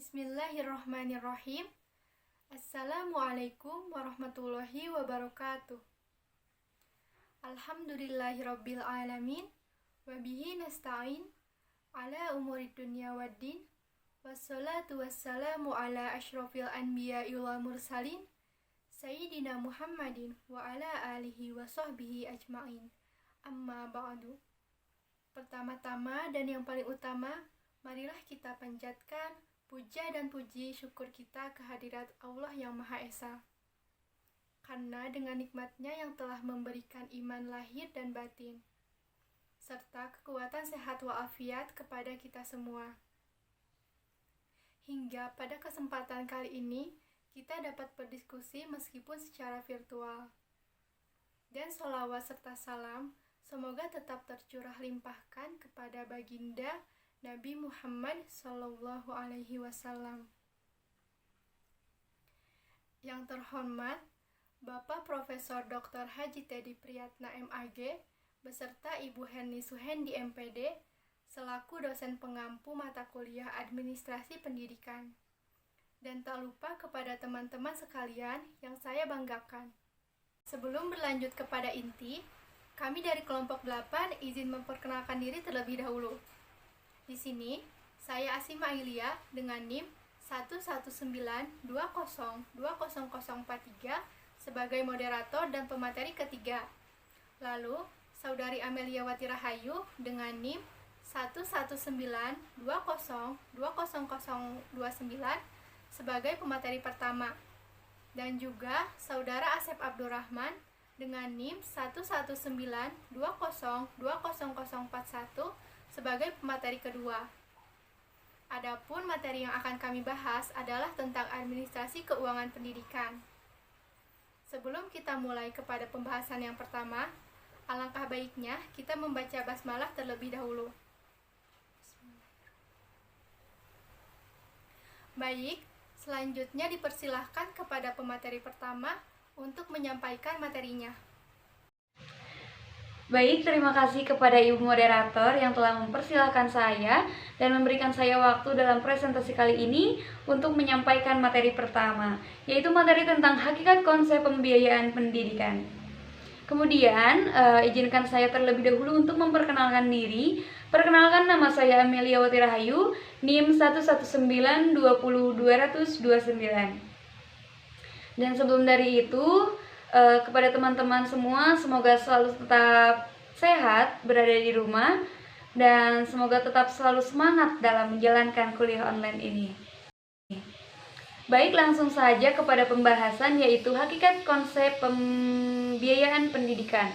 Bismillahirrahmanirrahim. Assalamualaikum warahmatullahi wabarakatuh. Alhamdulillahirabbil alamin wa bihi nasta'in ala umuri dunya waddin. Wassalatu wassalamu ala asyrafil anbiya'i wal mursalin sayyidina Muhammadin wa ala alihi wa sahbihi ajma'in. Amma ba'du. Pertama-tama dan yang paling utama, marilah kita panjatkan puja dan puji syukur kita kehadirat Allah yang Maha Esa. Karena dengan nikmatnya yang telah memberikan iman lahir dan batin, serta kekuatan sehat walafiat kepada kita semua. Hingga pada kesempatan kali ini, kita dapat berdiskusi meskipun secara virtual. Dan sholawat serta salam semoga tetap tercurah limpahkan kepada baginda Nabi Muhammad Sallallahu Alaihi Wasallam. Yang terhormat Bapak Profesor Dr. Haji Teddy Priyatna MAG beserta Ibu Herni Suhendi MPD selaku dosen pengampu mata kuliah Administrasi Pendidikan. Dan tak lupa kepada teman-teman sekalian yang saya banggakan. Sebelum berlanjut kepada inti, kami dari kelompok 8 izin memperkenalkan diri terlebih dahulu. Di sini, saya Asima Ilia dengan NIM 119202043 sebagai moderator dan pemateri ketiga. Lalu, Saudari Amelia Wati Rahayu dengan NIM 119202029 sebagai pemateri pertama. Dan juga Saudara Asep Abdurrahman dengan NIM 119202041 sebagai pemateri kedua. Adapun materi yang akan kami bahas adalah tentang administrasi keuangan pendidikan. Sebelum kita mulai kepada pembahasan yang pertama, alangkah baiknya kita membaca basmalah terlebih dahulu. Baik, selanjutnya dipersilahkan kepada pemateri pertama untuk menyampaikan materinya. Baik, terima kasih kepada Ibu Moderator yang telah mempersilahkan saya dan memberikan saya waktu dalam presentasi kali ini untuk menyampaikan materi pertama, yaitu materi tentang hakikat konsep pembiayaan pendidikan. Kemudian, izinkan saya terlebih dahulu untuk memperkenalkan diri. Perkenalkan, nama saya Amelia Wati Rahayu, NIM 119202029. Dan sebelum dari itu, kepada teman-teman semua, semoga selalu tetap sehat berada di rumah dan semoga tetap selalu semangat dalam menjalankan kuliah online ini. Baik, langsung saja kepada pembahasan, yaitu hakikat konsep pembiayaan pendidikan.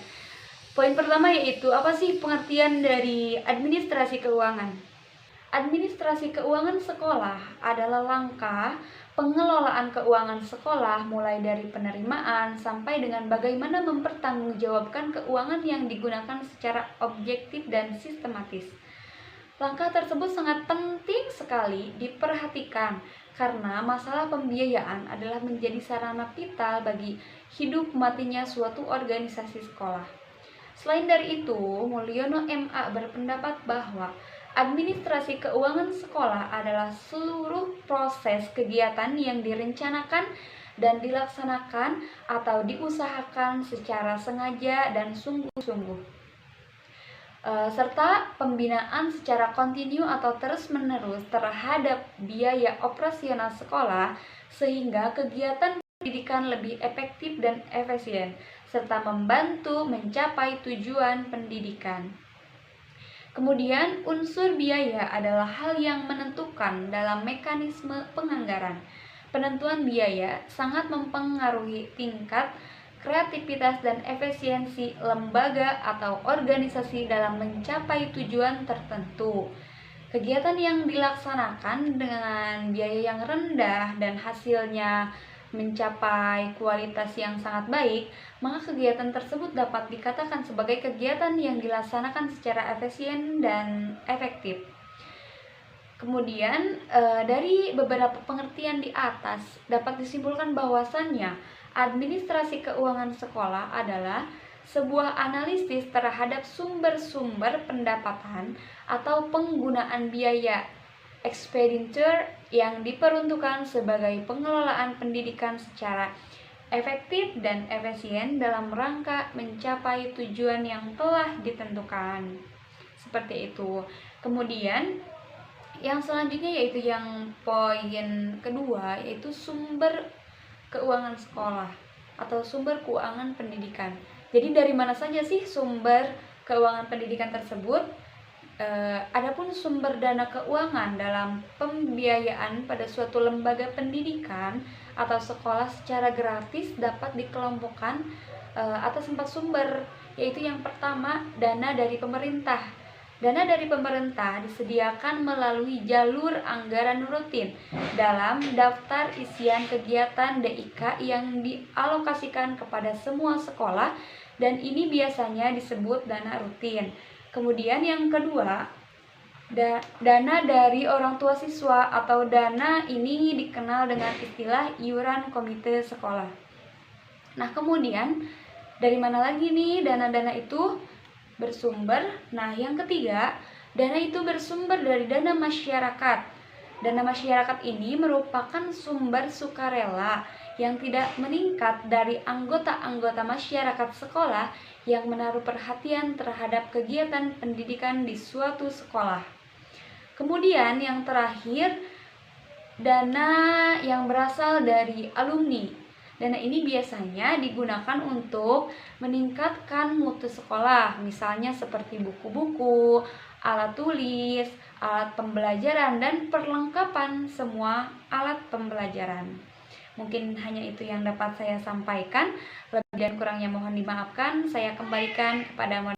Poin pertama yaitu apa sih pengertian dari administrasi keuangan? Administrasi keuangan sekolah adalah langkah pengelolaan keuangan sekolah mulai dari penerimaan sampai dengan bagaimana mempertanggungjawabkan keuangan yang digunakan secara objektif dan sistematis. Langkah tersebut sangat penting sekali diperhatikan karena masalah pembiayaan adalah menjadi sarana vital bagi hidup matinya suatu organisasi sekolah. Selain dari itu, Mulyono MA berpendapat bahwa administrasi keuangan sekolah adalah seluruh proses kegiatan yang direncanakan dan dilaksanakan atau diusahakan secara sengaja dan sungguh-sungguh, serta pembinaan secara kontinu atau terus-menerus terhadap biaya operasional sekolah sehingga kegiatan pendidikan lebih efektif dan efisien, serta membantu mencapai tujuan pendidikan. Kemudian, unsur biaya adalah hal yang menentukan dalam mekanisme penganggaran. Penentuan biaya sangat mempengaruhi tingkat kreativitas dan efisiensi lembaga atau organisasi dalam mencapai tujuan tertentu. Kegiatan yang dilaksanakan dengan biaya yang rendah dan hasilnya mencapai kualitas yang sangat baik, maka kegiatan tersebut dapat dikatakan sebagai kegiatan yang dilaksanakan secara efisien dan efektif. Kemudian, dari beberapa pengertian di atas dapat disimpulkan bahwasannya administrasi keuangan sekolah adalah sebuah analisis terhadap sumber-sumber pendapatan atau penggunaan biaya expenditure yang diperuntukkan sebagai pengelolaan pendidikan secara efektif dan efisien dalam rangka mencapai tujuan yang telah ditentukan. Seperti itu. Kemudian yang selanjutnya yaitu yang poin kedua, yaitu sumber keuangan sekolah atau sumber keuangan pendidikan. Jadi dari mana saja sih sumber keuangan pendidikan tersebut? Adapun sumber dana keuangan dalam pembiayaan pada suatu lembaga pendidikan atau sekolah secara gratis dapat dikelompokkan atas 4 sumber, yaitu yang pertama, dana dari pemerintah. Dana dari pemerintah disediakan melalui jalur anggaran rutin dalam daftar isian kegiatan DIK yang dialokasikan kepada semua sekolah, dan ini biasanya disebut dana rutin. Kemudian yang kedua, dana dari orang tua siswa atau dana ini dikenal dengan istilah iuran komite sekolah. Nah, kemudian dari mana lagi nih dana-dana itu bersumber? Nah, yang ketiga, dana itu bersumber dari dana masyarakat. Dana masyarakat ini merupakan sumber sukarela yang tidak meningkat dari anggota-anggota masyarakat sekolah yang menaruh perhatian terhadap kegiatan pendidikan di suatu sekolah. Kemudian yang terakhir, dana yang berasal dari alumni. Dana ini biasanya digunakan untuk meningkatkan mutu sekolah, misalnya seperti buku-buku, alat tulis, alat pembelajaran, dan perlengkapan semua alat pembelajaran. Mungkin hanya itu yang dapat saya sampaikan. Lebih dan kurangnya mohon dimaafkan. Saya kembalikan kepada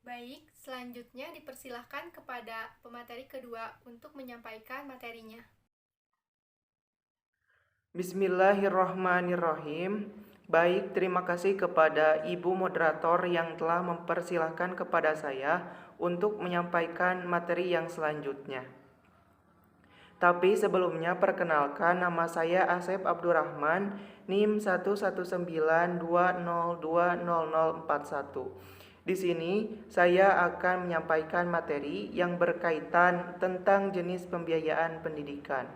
Baik, selanjutnya dipersilahkan kepada pemateri kedua untuk menyampaikan materinya. Bismillahirrahmanirrahim. Baik, terima kasih kepada Ibu Moderator yang telah mempersilahkan kepada saya untuk menyampaikan materi yang selanjutnya. Tapi sebelumnya perkenalkan, nama saya Asep Abdurrahman, NIM 11920200041. Di sini saya akan menyampaikan materi yang berkaitan tentang jenis pembiayaan pendidikan.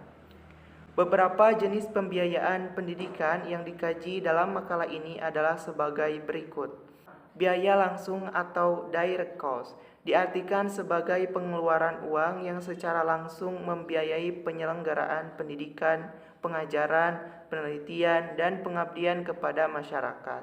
Beberapa jenis pembiayaan pendidikan yang dikaji dalam makalah ini adalah sebagai berikut. Biaya langsung atau direct cost diartikan sebagai pengeluaran uang yang secara langsung membiayai penyelenggaraan pendidikan, pengajaran, penelitian, dan pengabdian kepada masyarakat.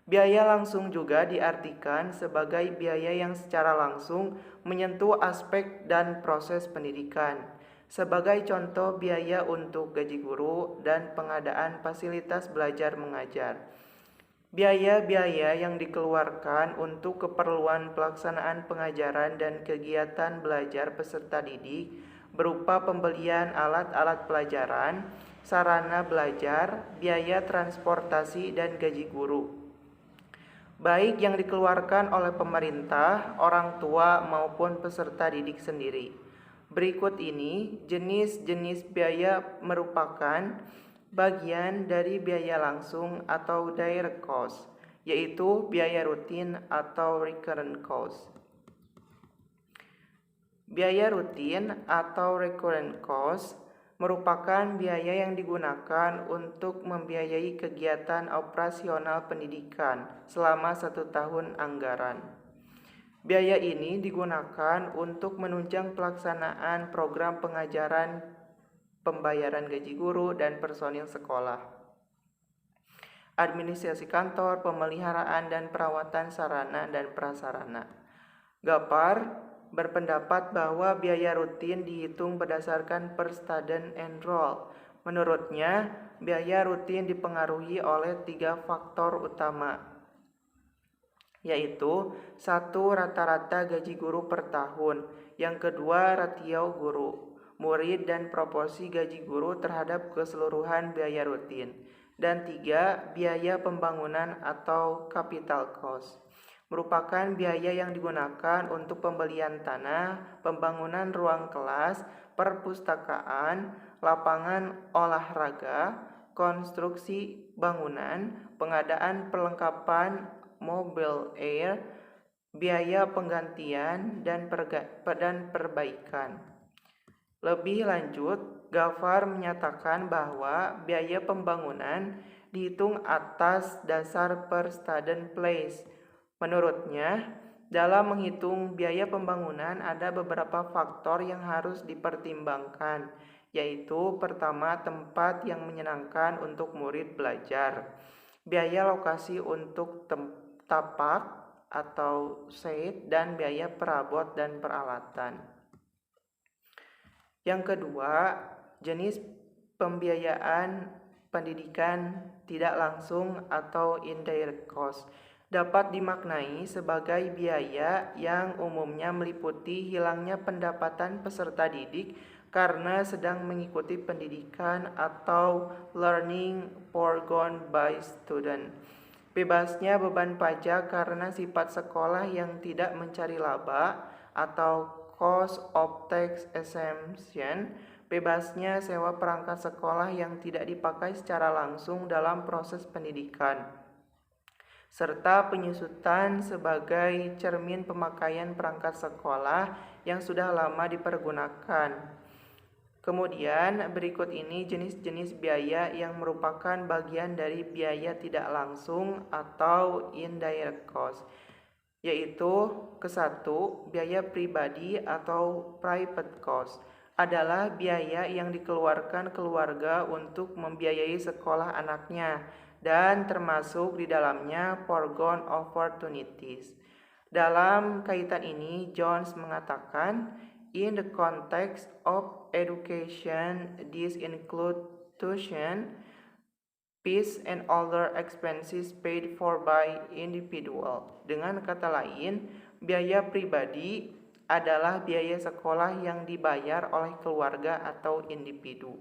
Biaya langsung juga diartikan sebagai biaya yang secara langsung menyentuh aspek dan proses pendidikan. Sebagai contoh, biaya untuk gaji guru dan pengadaan fasilitas belajar mengajar. Biaya-biaya yang dikeluarkan untuk keperluan pelaksanaan pengajaran dan kegiatan belajar peserta didik berupa pembelian alat-alat pelajaran, sarana belajar, biaya transportasi, dan gaji guru. Baik yang dikeluarkan oleh pemerintah, orang tua, maupun peserta didik sendiri. Berikut ini jenis-jenis biaya merupakan bagian dari biaya langsung atau direct cost, yaitu biaya rutin atau recurrent cost. Biaya rutin atau recurrent cost merupakan biaya yang digunakan untuk membiayai kegiatan operasional pendidikan selama 1 tahun anggaran. Biaya ini digunakan untuk menunjang pelaksanaan program pengajaran, pembayaran gaji guru dan personil sekolah, administrasi kantor, pemeliharaan dan perawatan sarana dan prasarana. Gapar berpendapat bahwa biaya rutin dihitung berdasarkan per student enroll. Menurutnya, biaya rutin dipengaruhi oleh 3 faktor utama, yaitu 1. Rata-rata gaji guru per tahun, yang kedua rasio guru, murid dan proporsi gaji guru terhadap keseluruhan biaya rutin, dan 3. Biaya pembangunan atau capital cost, merupakan biaya yang digunakan untuk pembelian tanah, pembangunan ruang kelas, perpustakaan, lapangan olahraga, konstruksi bangunan, pengadaan perlengkapan mobile air, biaya penggantian dan perbaikan. Lebih lanjut, Ghaffar menyatakan bahwa biaya pembangunan dihitung atas dasar per student place. Menurutnya, dalam menghitung biaya pembangunan ada beberapa faktor yang harus dipertimbangkan, yaitu pertama, tempat yang menyenangkan untuk murid belajar, biaya lokasi untuk tapak atau shade, dan biaya perabot dan peralatan. Yang kedua, jenis pembiayaan pendidikan tidak langsung atau indirect cost dapat dimaknai sebagai biaya yang umumnya meliputi hilangnya pendapatan peserta didik karena sedang mengikuti pendidikan atau learning foregone by student. Bebasnya beban pajak karena sifat sekolah yang tidak mencari laba atau cost of tax exemption, bebasnya sewa perangkat sekolah yang tidak dipakai secara langsung dalam proses pendidikan, serta penyusutan sebagai cermin pemakaian perangkat sekolah yang sudah lama dipergunakan. Kemudian berikut ini jenis-jenis biaya yang merupakan bagian dari biaya tidak langsung atau indirect cost, yaitu ke-1, biaya pribadi atau private cost adalah biaya yang dikeluarkan keluarga untuk membiayai sekolah anaknya dan termasuk di dalamnya foregone opportunities. Dalam kaitan ini, Jones mengatakan, in the context of education, these include tuition, fees, and other expenses paid for by individual. Dengan kata lain, biaya pribadi adalah biaya sekolah yang dibayar oleh keluarga atau individu.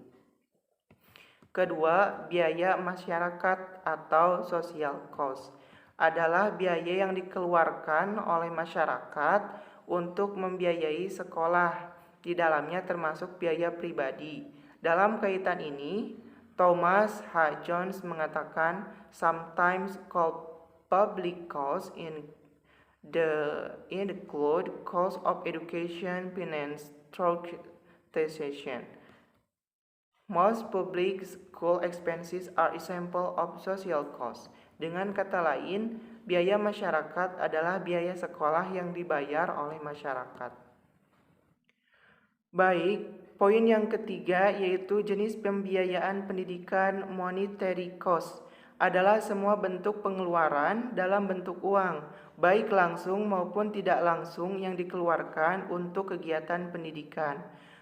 Kedua, biaya masyarakat atau social cost adalah biaya yang dikeluarkan oleh masyarakat untuk membiayai sekolah. Di dalamnya termasuk biaya pribadi. Dalam kaitan ini, Thomas H. Jones mengatakan, sometimes called public costs include cost of education financed through taxation. Most public school expenses are example of social costs. Dengan kata lain, biaya masyarakat adalah biaya sekolah yang dibayar oleh masyarakat. Baik, poin yang ketiga yaitu jenis pembiayaan pendidikan monetary cost adalah semua bentuk pengeluaran dalam bentuk uang, baik langsung maupun tidak langsung yang dikeluarkan untuk kegiatan pendidikan.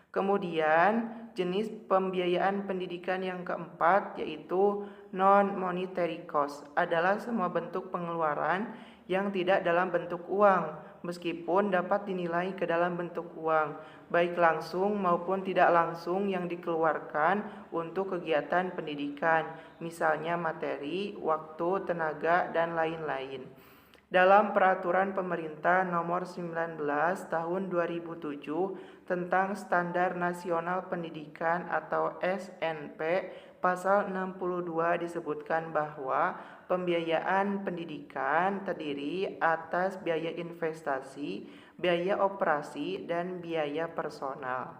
Kemudian, jenis pembiayaan pendidikan yang keempat yaitu non-monetary cost adalah semua bentuk pengeluaran yang tidak dalam bentuk uang, meskipun dapat dinilai ke dalam bentuk uang, baik langsung maupun tidak langsung yang dikeluarkan untuk kegiatan pendidikan, misalnya materi, waktu, tenaga, dan lain-lain. Dalam Peraturan Pemerintah Nomor 19 Tahun 2007 tentang Standar Nasional Pendidikan atau SNP, Pasal 62 disebutkan bahwa pembiayaan pendidikan terdiri atas biaya investasi, biaya operasi, dan biaya personal.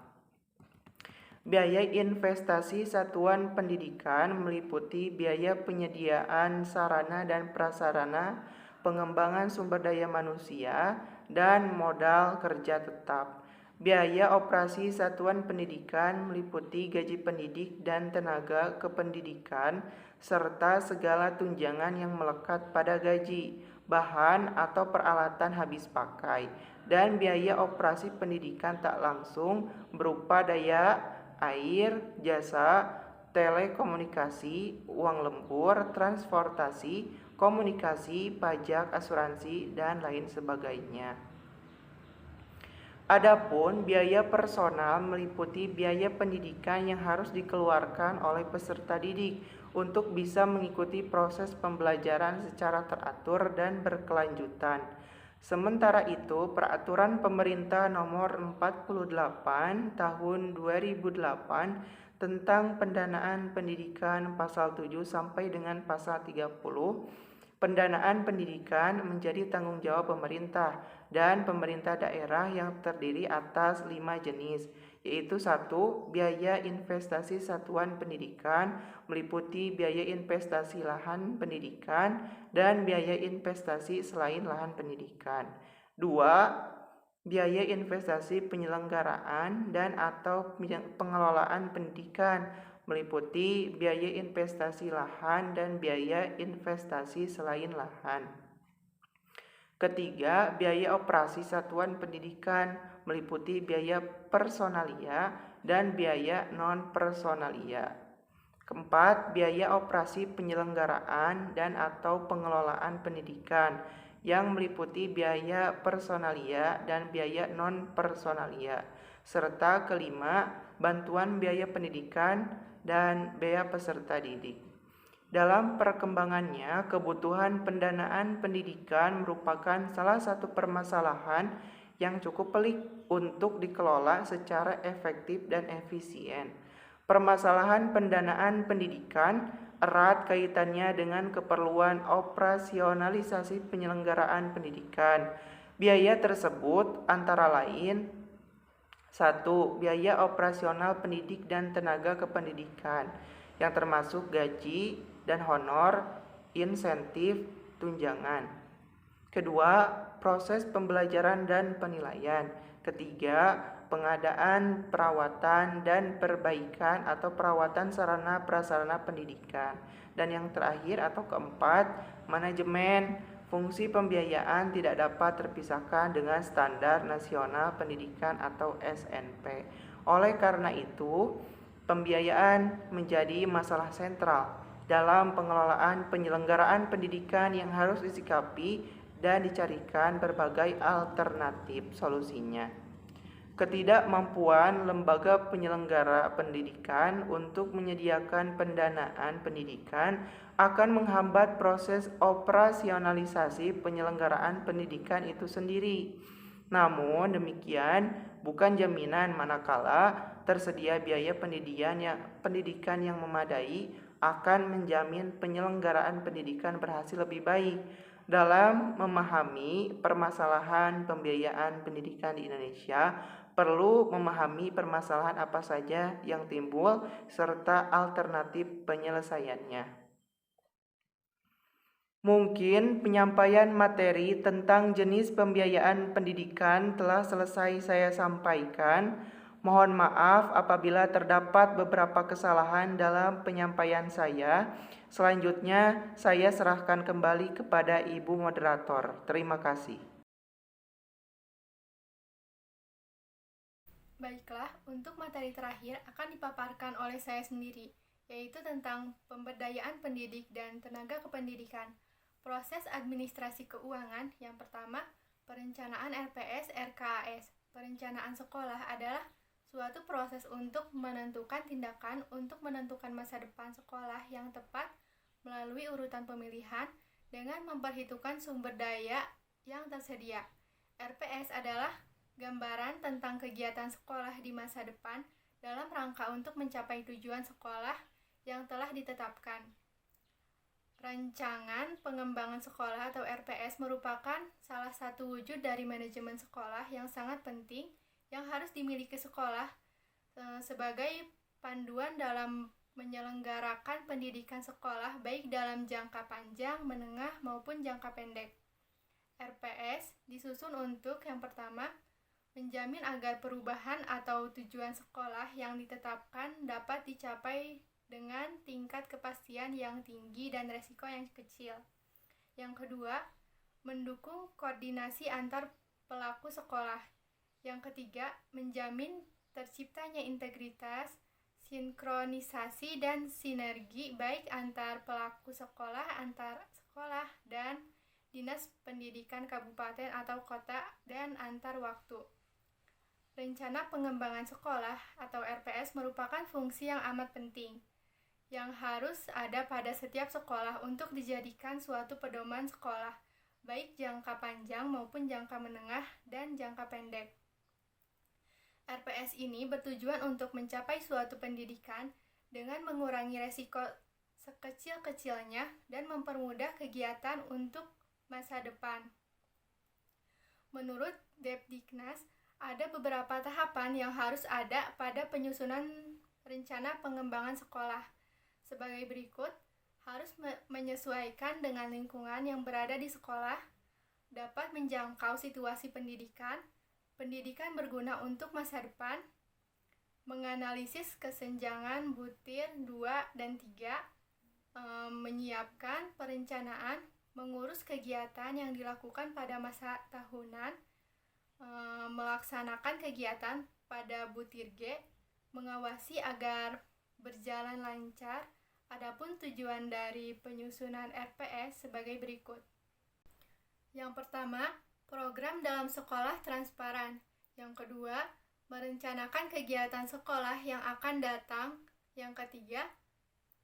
Biaya investasi satuan pendidikan meliputi biaya penyediaan sarana dan prasarana, pengembangan sumber daya manusia, dan modal kerja tetap. Biaya operasi satuan pendidikan meliputi gaji pendidik dan tenaga kependidikan, serta segala tunjangan yang melekat pada gaji, bahan atau peralatan habis pakai, dan biaya operasi pendidikan tak langsung berupa daya, air, jasa, telekomunikasi, uang lembur, transportasi, komunikasi, pajak, asuransi, dan lain sebagainya. Adapun biaya personal meliputi biaya pendidikan yang harus dikeluarkan oleh peserta didik untuk bisa mengikuti proses pembelajaran secara teratur dan berkelanjutan. Sementara itu, Peraturan Pemerintah Nomor 48 Tahun 2008 tentang Pendanaan Pendidikan Pasal 7 sampai dengan Pasal 30, pendanaan pendidikan menjadi tanggung jawab pemerintah dan pemerintah daerah yang terdiri atas 5 jenis, yaitu 1. Biaya investasi satuan pendidikan meliputi biaya investasi lahan pendidikan dan biaya investasi selain lahan pendidikan. 2. Biaya investasi penyelenggaraan dan atau pengelolaan pendidikan meliputi biaya investasi lahan dan biaya investasi selain lahan. Ketiga, biaya operasi satuan pendidikan meliputi biaya personalia dan biaya non-personalia. Keempat, biaya operasi penyelenggaraan dan atau pengelolaan pendidikan yang meliputi biaya personalia dan biaya non-personalia. Serta kelima, bantuan biaya pendidikan dan biaya peserta didik. Dalam perkembangannya, kebutuhan pendanaan pendidikan merupakan salah satu permasalahan yang cukup pelik untuk dikelola secara efektif dan efisien. Permasalahan pendanaan pendidikan erat kaitannya dengan keperluan operasionalisasi penyelenggaraan pendidikan. Biaya tersebut antara lain 1. Biaya operasional pendidik dan tenaga kependidikan yang termasuk gaji dan honor, insentif, tunjangan. Kedua, proses pembelajaran dan penilaian. Ketiga, pengadaan, perawatan, dan perbaikan atau perawatan sarana prasarana pendidikan. Dan yang terakhir atau keempat, manajemen. Fungsi pembiayaan tidak dapat terpisahkan dengan Standar Nasional Pendidikan atau SNP. Oleh karena itu, pembiayaan menjadi masalah sentral dalam pengelolaan penyelenggaraan pendidikan yang harus disikapi dan dicarikan berbagai alternatif solusinya. Ketidakmampuan lembaga penyelenggara pendidikan untuk menyediakan pendanaan pendidikan akan menghambat proses operasionalisasi penyelenggaraan pendidikan itu sendiri. Namun demikian, bukan jaminan manakala tersedia biaya pendidikan yang memadai akan menjamin penyelenggaraan pendidikan berhasil lebih baik. Dalam memahami permasalahan pembiayaan pendidikan di Indonesia, perlu memahami permasalahan apa saja yang timbul serta alternatif penyelesaiannya. Mungkin penyampaian materi tentang jenis pembiayaan pendidikan telah selesai saya sampaikan. Mohon maaf apabila terdapat beberapa kesalahan dalam penyampaian saya. Selanjutnya, saya serahkan kembali kepada Ibu Moderator. Terima kasih. Baiklah, untuk materi terakhir akan dipaparkan oleh saya sendiri, yaitu tentang pemberdayaan pendidik dan tenaga kependidikan. Proses administrasi keuangan yang pertama, perencanaan RPS RKAS. Perencanaan sekolah adalah suatu proses untuk menentukan tindakan untuk menentukan masa depan sekolah yang tepat melalui urutan pemilihan dengan memperhitungkan sumber daya yang tersedia. RPS adalah gambaran tentang kegiatan sekolah di masa depan dalam rangka untuk mencapai tujuan sekolah yang telah ditetapkan. Rancangan pengembangan sekolah atau RPS merupakan salah satu wujud dari manajemen sekolah yang sangat penting yang harus dimiliki sekolah sebagai panduan dalam menyelenggarakan pendidikan sekolah baik dalam jangka panjang, menengah, maupun jangka pendek. RPS disusun untuk yang pertama, menjamin agar perubahan atau tujuan sekolah yang ditetapkan dapat dicapai dengan tingkat kepastian yang tinggi dan resiko yang kecil. Yang kedua, mendukung koordinasi antar pelaku sekolah. Yang ketiga, menjamin terciptanya integritas, sinkronisasi, dan sinergi baik antar pelaku sekolah, antar sekolah, dan dinas pendidikan kabupaten atau kota, dan antar waktu. Rencana pengembangan sekolah atau RPS merupakan fungsi yang amat penting yang harus ada pada setiap sekolah untuk dijadikan suatu pedoman sekolah, baik jangka panjang maupun jangka menengah dan jangka pendek. RPS ini bertujuan untuk mencapai suatu pendidikan dengan mengurangi resiko sekecil-kecilnya dan mempermudah kegiatan untuk masa depan. Menurut Depdiknas, Ada beberapa tahapan yang harus ada pada penyusunan rencana pengembangan sekolah. Sebagai berikut, harus menyesuaikan dengan lingkungan yang berada di sekolah, dapat menjangkau situasi pendidikan, pendidikan berguna untuk masa depan, menganalisis kesenjangan butir 2 dan 3, menyiapkan perencanaan, mengurus kegiatan yang dilakukan pada masa tahunan, melaksanakan kegiatan pada butir G, mengawasi agar berjalan lancar. Adapun tujuan dari penyusunan RPS sebagai berikut. Yang pertama, program dalam sekolah transparan. Yang kedua, merencanakan kegiatan sekolah yang akan datang. Yang ketiga,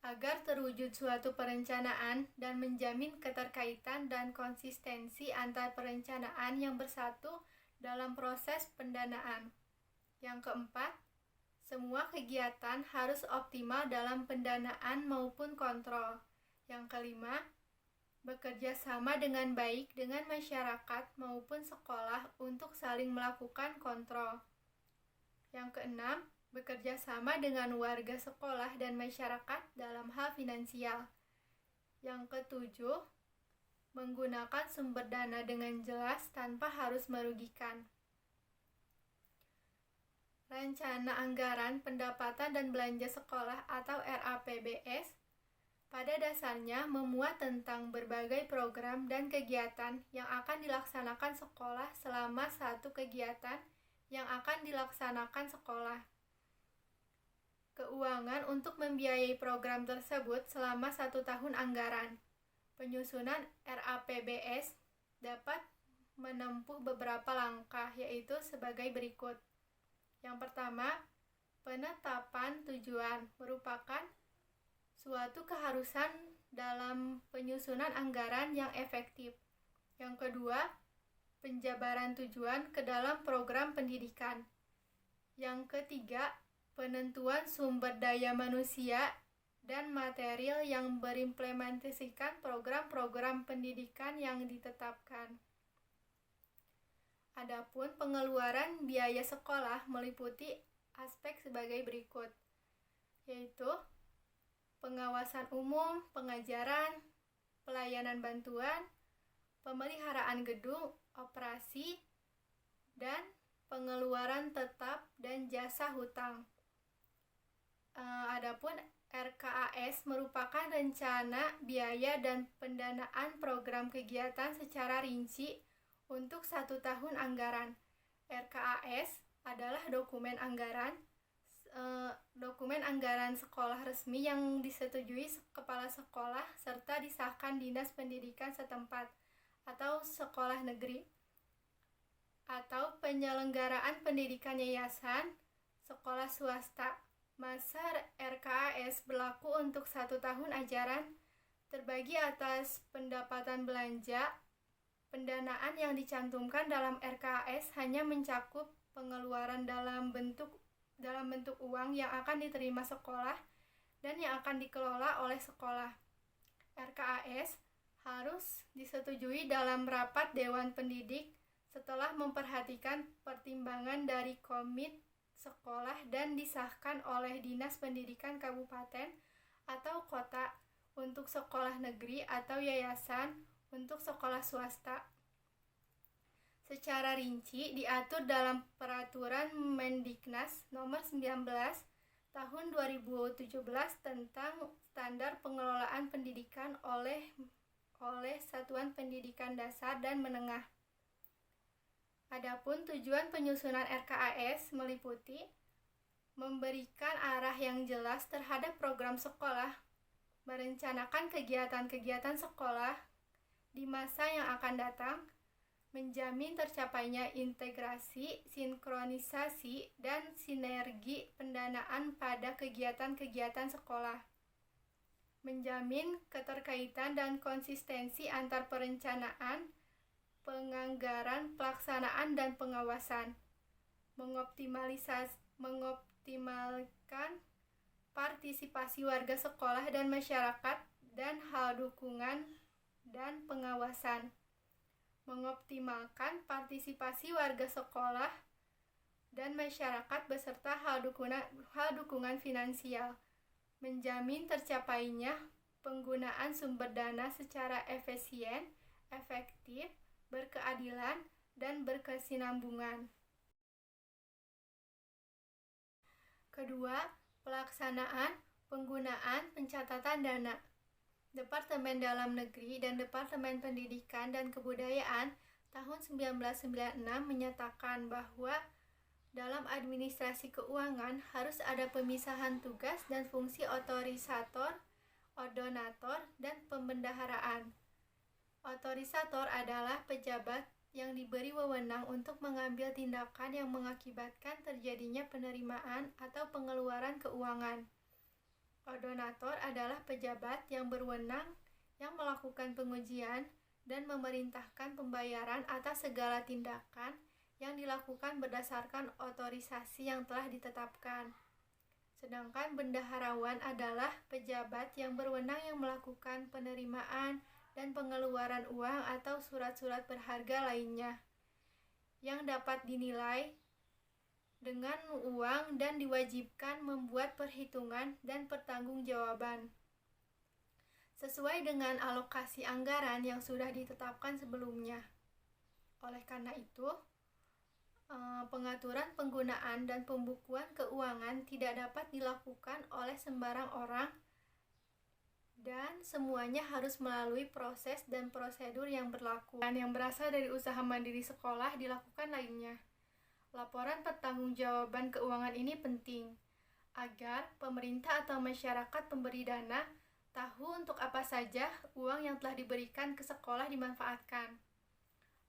agar terwujud suatu perencanaan dan menjamin keterkaitan dan konsistensi antar perencanaan yang bersatu dalam proses pendanaan. Yang keempat, semua kegiatan harus optimal dalam pendanaan maupun kontrol. Yang kelima, bekerja sama dengan baik dengan masyarakat maupun sekolah untuk saling melakukan kontrol. Yang keenam, bekerja sama dengan warga sekolah dan masyarakat dalam hal finansial. Yang ketujuh, menggunakan sumber dana dengan jelas tanpa harus merugikan. Rencana Anggaran Pendapatan dan Belanja Sekolah atau RAPBS pada dasarnya memuat tentang berbagai program dan kegiatan yang akan dilaksanakan sekolah selama satu kegiatan yang akan dilaksanakan sekolah. Keuangan untuk membiayai program tersebut selama 1 tahun anggaran. Penyusunan RAPBS dapat menempuh beberapa langkah, yaitu sebagai berikut. Yang pertama, penetapan tujuan merupakan suatu keharusan dalam penyusunan anggaran yang efektif. Yang kedua, penjabaran tujuan ke dalam program pendidikan. Yang ketiga, penentuan sumber daya manusia dan material yang berimplementasikan program-program pendidikan yang ditetapkan. Adapun pengeluaran biaya sekolah meliputi aspek sebagai berikut, yaitu pengawasan umum, pengajaran, pelayanan bantuan, pemeliharaan gedung, operasi, dan pengeluaran tetap dan jasa hutang. Adapun RKAS merupakan rencana biaya dan pendanaan program kegiatan secara rinci untuk 1 tahun anggaran. RKAS adalah dokumen anggaran sekolah resmi yang disetujui kepala sekolah serta disahkan Dinas Pendidikan setempat atau sekolah negeri atau penyelenggaraan pendidikan yayasan sekolah swasta. Masa RKAS berlaku untuk 1 tahun ajaran, terbagi atas pendapatan belanja. Pendanaan yang dicantumkan dalam RKAS hanya mencakup pengeluaran dalam bentuk uang yang akan diterima sekolah dan yang akan dikelola oleh sekolah. RKAS harus disetujui dalam rapat Dewan Pendidik setelah memperhatikan pertimbangan dari komit sekolah dan disahkan oleh Dinas Pendidikan Kabupaten atau Kota untuk sekolah negeri atau yayasan untuk sekolah swasta. Secara rinci diatur dalam Peraturan Mendiknas Nomor 19 Tahun 2017 tentang standar pengelolaan pendidikan oleh satuan pendidikan dasar dan menengah. Adapun tujuan penyusunan RKAS meliputi memberikan arah yang jelas terhadap program sekolah, merencanakan kegiatan-kegiatan sekolah di masa yang akan datang, menjamin tercapainya integrasi, sinkronisasi, dan sinergi pendanaan pada kegiatan-kegiatan sekolah, menjamin keterkaitan dan konsistensi antar perencanaan, penganggaran, pelaksanaan, dan pengawasan, mengoptimalkan partisipasi warga sekolah dan masyarakat dan hal dukungan dan pengawasan, mengoptimalkan partisipasi warga sekolah dan masyarakat beserta hal dukungan finansial, menjamin tercapainya penggunaan sumber dana secara efisien, efektif, berkeadilan, dan berkesinambungan. Kedua, pelaksanaan penggunaan pencatatan dana. Departemen Dalam Negeri dan Departemen Pendidikan dan Kebudayaan tahun 1996 menyatakan bahwa dalam administrasi keuangan harus ada pemisahan tugas dan fungsi otorisator, ordonator, dan pembendaharaan. Otorisator adalah pejabat yang diberi wewenang untuk mengambil tindakan yang mengakibatkan terjadinya penerimaan atau pengeluaran keuangan. Ordonator adalah pejabat yang berwenang yang melakukan pengujian dan memerintahkan pembayaran atas segala tindakan yang dilakukan berdasarkan otorisasi yang telah ditetapkan. Sedangkan bendaharawan adalah pejabat yang berwenang yang melakukan penerimaan dan pengeluaran uang atau surat-surat berharga lainnya yang dapat dinilai dengan uang dan diwajibkan membuat perhitungan dan pertanggungjawaban sesuai dengan alokasi anggaran yang sudah ditetapkan sebelumnya. Oleh karena itu, pengaturan penggunaan dan pembukuan keuangan tidak dapat dilakukan oleh sembarang orang dan semuanya harus melalui proses dan prosedur yang berlaku dan yang berasal dari usaha mandiri sekolah dilakukan lainnya. Laporan pertanggungjawaban keuangan ini penting agar pemerintah atau masyarakat pemberi dana tahu untuk apa saja uang yang telah diberikan ke sekolah dimanfaatkan.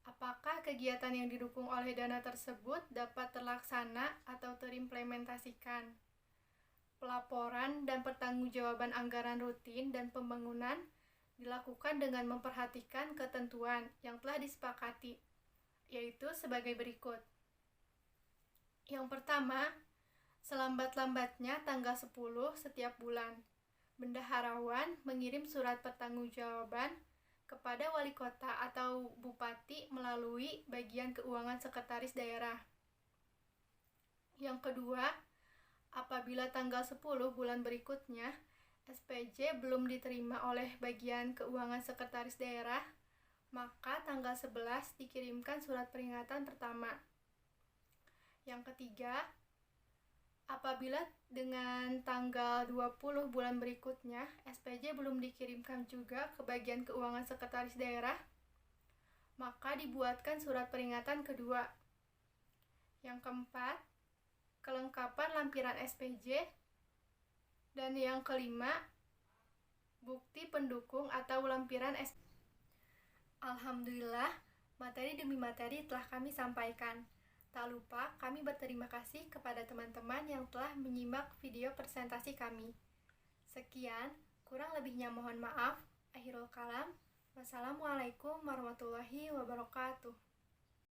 Apakah kegiatan yang didukung oleh dana tersebut dapat terlaksana atau terimplementasikan? Pelaporan dan pertanggungjawaban anggaran rutin dan pembangunan dilakukan dengan memperhatikan ketentuan yang telah disepakati, yaitu sebagai berikut. Yang pertama, selambat-lambatnya tanggal 10 setiap bulan, bendaharawan mengirim surat pertanggungjawaban kepada wali kota atau bupati melalui bagian keuangan sekretaris daerah. Yang kedua, apabila tanggal 10 bulan berikutnya SPJ belum diterima oleh bagian keuangan sekretaris daerah, maka tanggal 11 dikirimkan surat peringatan pertama. Yang ketiga, apabila dengan tanggal 20 bulan berikutnya SPJ belum dikirimkan juga ke bagian keuangan sekretaris daerah, maka dibuatkan surat peringatan kedua. Yang keempat, kelengkapan lampiran SPJ. Dan yang kelima, bukti pendukung atau lampiran SPJ. Alhamdulillah, materi demi materi telah kami sampaikan. Tak lupa, kami berterima kasih kepada teman-teman yang telah menyimak video presentasi kami. Sekian, kurang lebihnya mohon maaf. Akhirul kalam. Wassalamualaikum warahmatullahi wabarakatuh.